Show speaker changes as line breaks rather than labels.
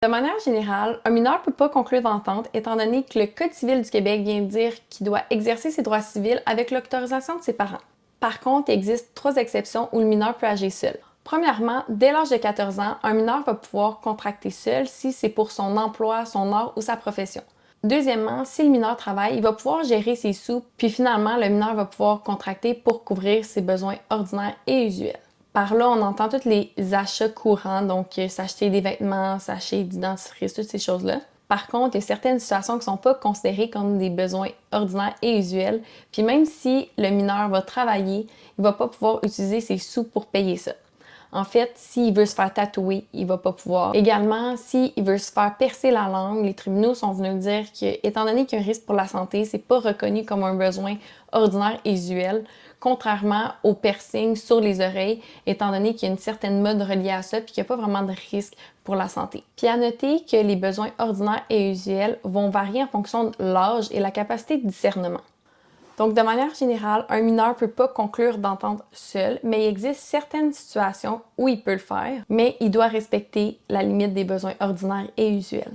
De manière générale, un mineur ne peut pas conclure d'entente étant donné que le Code civil du Québec vient de dire qu'il doit exercer ses droits civils avec l'autorisation de ses parents. Par contre, il existe 3 exceptions où le mineur peut agir seul. Premièrement, dès l'âge de 14 ans, un mineur va pouvoir contracter seul si c'est pour son emploi, son art ou sa profession. Deuxièmement, si le mineur travaille, il va pouvoir gérer ses sous, puis finalement, le mineur va pouvoir contracter pour couvrir ses besoins ordinaires et usuels. Par là, on entend tous les achats courants, donc s'acheter des vêtements, s'acheter des dentifrices, toutes ces choses-là. Par contre, il y a certaines situations qui ne sont pas considérées comme des besoins ordinaires et usuels. Puis même si le mineur va travailler, il ne va pas pouvoir utiliser ses sous pour payer ça. En fait, s'il veut se faire tatouer, il va pas pouvoir. Également, s'il veut se faire percer la langue, les tribunaux sont venus dire que, étant donné qu'il y a un risque pour la santé, c'est pas reconnu comme un besoin ordinaire et usuel, contrairement au piercing sur les oreilles, étant donné qu'il y a une certaine mode reliée à ça, puis qu'il n'y a pas vraiment de risque pour la santé. Puis à noter que les besoins ordinaires et usuels vont varier en fonction de l'âge et la capacité de discernement. Donc, de manière générale, un mineur ne peut pas conclure d'entente seul, mais il existe certaines situations où il peut le faire, mais il doit respecter la limite des besoins ordinaires et usuels.